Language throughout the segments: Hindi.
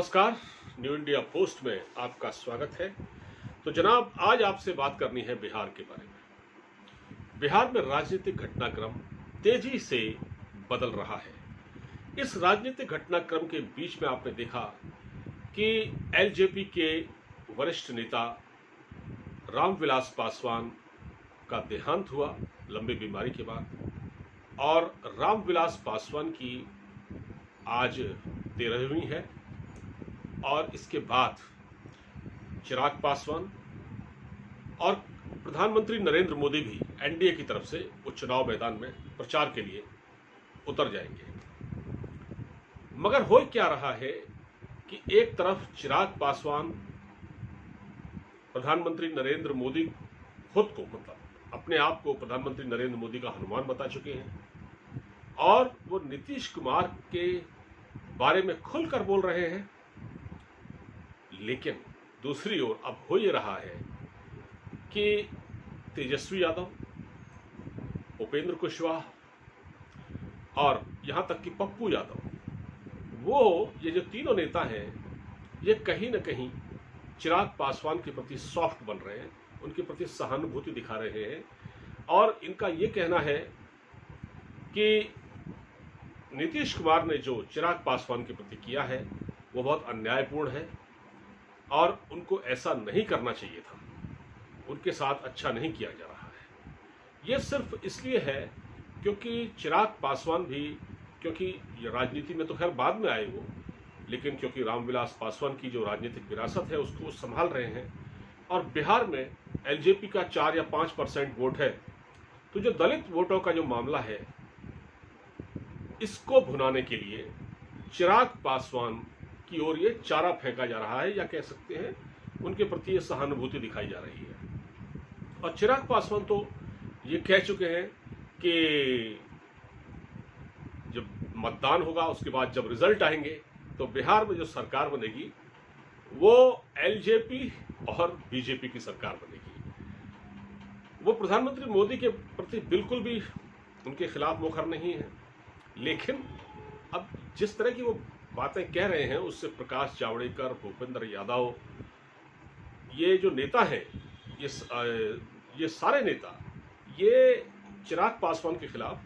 नमस्कार। न्यू इंडिया पोस्ट में आपका स्वागत है। तो जनाब, आज आपसे बात करनी है बिहार के बारे में। बिहार में राजनीतिक घटनाक्रम तेजी से बदल रहा है। इस राजनीतिक घटनाक्रम के बीच में आपने देखा कि एलजेपी के वरिष्ठ नेता रामविलास पासवान का देहांत हुआ लंबी बीमारी के बाद, और रामविलास पासवान की आज 13वीं है। और इसके बाद चिराग पासवान और प्रधानमंत्री नरेंद्र मोदी भी एनडीए की तरफ से उस चुनाव मैदान में प्रचार के लिए उतर जाएंगे। मगर हो क्या रहा है कि एक तरफ चिराग पासवान प्रधानमंत्री नरेंद्र मोदी खुद को, मतलब अपने आप को प्रधानमंत्री नरेंद्र मोदी का हनुमान बता चुके हैं, और वो नीतीश कुमार के बारे में खुलकर बोल रहे हैं। लेकिन दूसरी ओर अब हो ये रहा है कि तेजस्वी यादव, उपेंद्र कुशवाहा और यहां तक कि पप्पू यादव, ये जो तीनों नेता हैं, ये कहीं ना कहीं चिराग पासवान के प्रति सॉफ्ट बन रहे हैं, उनके प्रति सहानुभूति दिखा रहे हैं। और इनका ये कहना है कि नीतीश कुमार ने जो चिराग पासवान के प्रति किया है वो बहुत अन्यायपूर्ण है और उनको ऐसा नहीं करना चाहिए था, उनके साथ अच्छा नहीं किया जा रहा है। ये सिर्फ इसलिए है क्योंकि चिराग पासवान भी, क्योंकि ये राजनीति में तो खैर बाद में आए वो, लेकिन क्योंकि रामविलास पासवान की जो राजनीतिक विरासत है उसको संभाल रहे हैं, और बिहार में एलजेपी का 4 या 5% वोट है। तो जो दलित वोटों का जो मामला है, इसको भुनाने के लिए चिराग पासवान की ओर ये चारा फेंका जा रहा है, या कह सकते हैं उनके प्रति ये सहानुभूति दिखाई जा रही है। और चिराग पासवान तो ये कह चुके हैं कि जब मतदान होगा, उसके बाद जब रिजल्ट आएंगे, तो बिहार में जो सरकार बनेगी वो एलजेपी और बीजेपी की सरकार बनेगी। वो प्रधानमंत्री मोदी के प्रति बिल्कुल भी उनके खिलाफ मुखर नहीं है, लेकिन अब जिस तरह की वो बातें कह रहे हैं, उससे प्रकाश जावड़ेकर, भूपेंद्र यादव, ये जो नेता हैं, ये सारे नेता ये चिराग पासवान के खिलाफ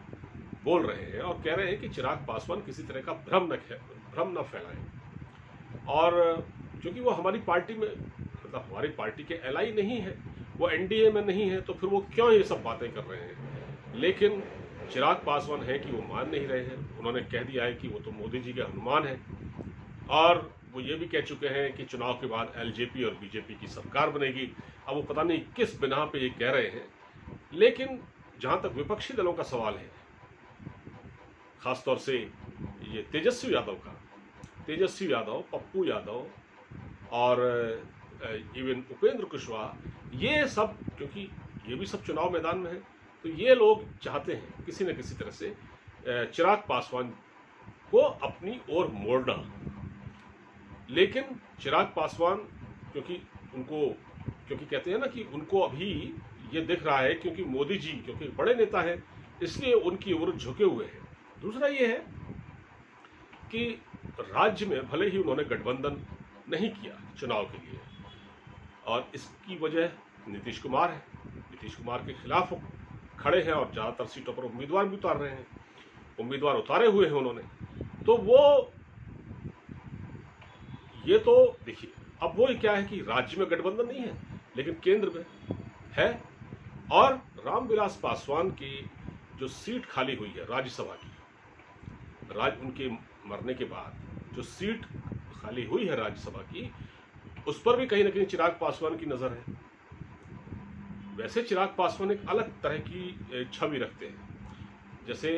बोल रहे हैं और कह रहे हैं कि चिराग पासवान किसी तरह का भ्रम न फैलाएं। और क्योंकि वो हमारी पार्टी में, मतलब हमारी पार्टी के एलआई नहीं है, वो एनडीए में नहीं है, तो फिर वो क्यों ये सब बातें कर रहे हैं। लेकिन चिराग पासवान है कि वो मान नहीं रहे हैं। उन्होंने कह दिया है कि वो तो मोदी जी के हनुमान है, और वो ये भी कह चुके हैं कि चुनाव के बाद एलजेपी और बीजेपी की सरकार बनेगी। अब वो पता नहीं किस बिना पे ये कह रहे हैं, लेकिन जहां तक विपक्षी दलों का सवाल है, खासतौर से ये तेजस्वी यादव, पप्पू यादव और इवन उपेंद्र कुशवाहा, ये सब, क्योंकि ये भी सब चुनाव मैदान में है, तो ये लोग चाहते हैं किसी न किसी तरह से चिराग पासवान को अपनी ओर मोड़ना। लेकिन चिराग पासवान, क्योंकि कहते हैं ना कि उनको अभी ये दिख रहा है, क्योंकि मोदी जी क्योंकि बड़े नेता हैं, इसलिए उनकी ओर झुके हुए हैं। दूसरा ये है कि राज्य में भले ही उन्होंने गठबंधन नहीं किया चुनाव के लिए, और इसकी वजह नीतीश कुमार है। नीतीश कुमार के खिलाफ खड़े हैं और ज़्यादातर सीटों पर उम्मीदवार भी उतार रहे हैं, उम्मीदवार उतारे हुए हैं उन्होंने। तो ये तो देखिए, अब वो क्या है कि राज्य में गठबंधन नहीं है, लेकिन केंद्र में है। और रामविलास पासवान की जो सीट खाली हुई है राज्यसभा की, उनके मरने के बाद जो सीट खाली हुई है राज्यसभा की, उस पर भी कहीं ना कहीं चिराग पासवान की नज़र है। वैसे चिराग पासवान एक अलग तरह की छवि रखते हैं। जैसे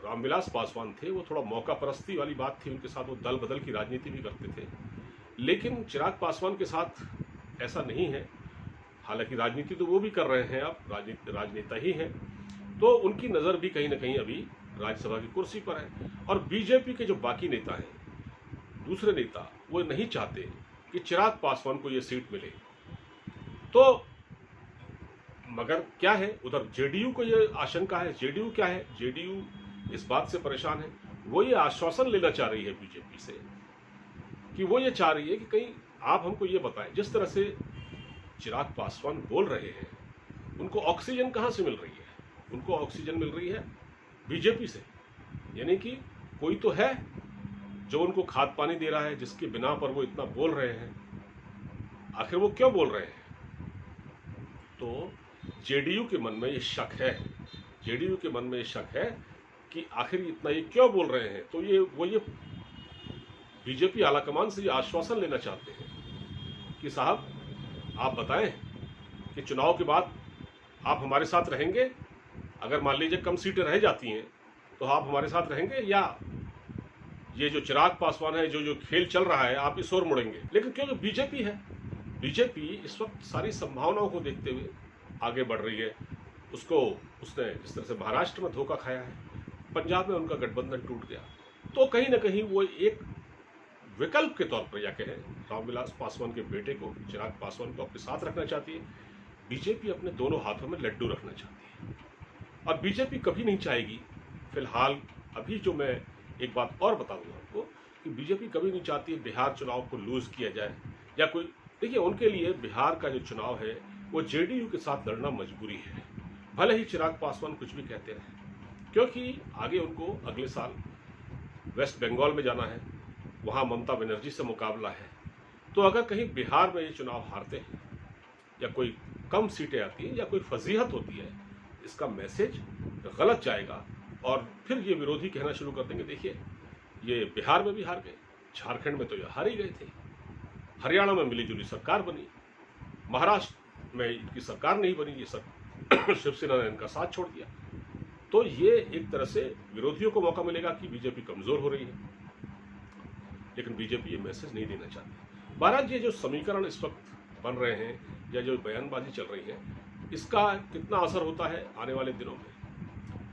रामविलास पासवान थे, वो थोड़ा मौका परस्ती वाली बात थी उनके साथ, वो दल बदल की राजनीति भी करते थे। लेकिन चिराग पासवान के साथ ऐसा नहीं है। हालांकि राजनीति तो वो भी कर रहे हैं, अब राजनेता ही हैं, तो उनकी नज़र भी कहीं ना कहीं अभी राज्यसभा की कुर्सी पर है। और बीजेपी के जो बाकी नेता हैं, दूसरे नेता, वो नहीं चाहते कि चिराग पासवान को ये सीट मिले। तो मगर क्या है, उधर जेडीयू को ये आशंका है। जेडीयू क्या है, जेडीयू इस बात से परेशान है, वो ये आश्वासन लेना चाह रही है बीजेपी से कि वो ये चाह रही है कि कहीं आप हमको ये बताएं, जिस तरह से चिराग पासवान बोल रहे हैं, उनको ऑक्सीजन कहाँ से मिल रही है? उनको ऑक्सीजन मिल रही है बीजेपी से। यानी कि कोई तो है जो उनको खाद पानी दे रहा है, जिसके बिना पर वो इतना बोल रहे हैं। आखिर वो क्यों बोल रहे हैं? तो जेडीयू के मन में ये शक है, जेडीयू के मन में ये शक है कि आखिर इतना ये क्यों बोल रहे हैं। तो ये बीजेपी आलाकमान से ये आश्वासन लेना चाहते हैं कि साहब आप बताएं कि चुनाव के बाद आप हमारे साथ रहेंगे। अगर मान लीजिए कम सीटें रह जाती हैं तो आप हमारे साथ रहेंगे, या ये जो चिराग पासवान है, जो खेल चल रहा है, आप इस ओर मुड़ेंगे। लेकिन क्योंकि बीजेपी है, बीजेपी इस वक्त सारी संभावनाओं को देखते हुए आगे बढ़ रही है। उसने जिस तरह से महाराष्ट्र में धोखा खाया है, पंजाब में उनका गठबंधन टूट गया, तो कहीं ना कहीं वो एक विकल्प के तौर पर, या कहें रामविलास पासवान के बेटे को, चिराग पासवान को अपने साथ रखना चाहती है। बीजेपी अपने दोनों हाथों में लड्डू रखना चाहती है, और बीजेपी कभी नहीं चाहेगी, फिलहाल अभी जो मैं एक बात और बता दूंगा आपको, कि बीजेपी कभी नहीं चाहती है बिहार चुनाव को लूज किया जाए, या कोई, देखिए उनके लिए बिहार का जो चुनाव है वो जेडीयू के साथ लड़ना मजबूरी है, भले ही चिराग पासवान कुछ भी कहते रहे, क्योंकि आगे उनको अगले साल वेस्ट बंगाल में जाना है, वहाँ ममता बनर्जी से मुकाबला है। तो अगर कहीं बिहार में ये चुनाव हारते हैं, या कोई कम सीटें आती हैं, या कोई फजीहत होती है, इसका मैसेज गलत जाएगा, और फिर ये विरोधी कहना शुरू कर देंगे, देखिए ये बिहार में भी हार गए, झारखंड में तो ये हार ही गए थे, हरियाणा में मिलीजुली सरकार बनी, महाराष्ट्र में इनकी सरकार नहीं बनी, ये सब शिवसेना ने इनका साथ छोड़ दिया। तो ये एक तरह से विरोधियों को मौका मिलेगा कि बीजेपी कमजोर हो रही है, लेकिन बीजेपी ये मैसेज नहीं देना चाहती। बहरहाल ये जो समीकरण इस वक्त बन रहे हैं, या जो बयानबाजी चल रही है, इसका कितना असर होता है आने वाले दिनों में,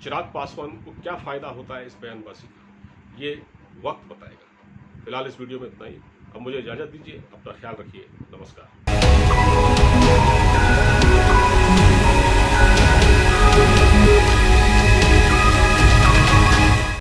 चिराग पासवान को क्या फायदा होता है इस बयानबाजी का, ये वक्त बताएगा। फिलहाल इस वीडियो में इतना ही। अब मुझे इजाजत दीजिए, अपना ख्याल रखिए, नमस्कार।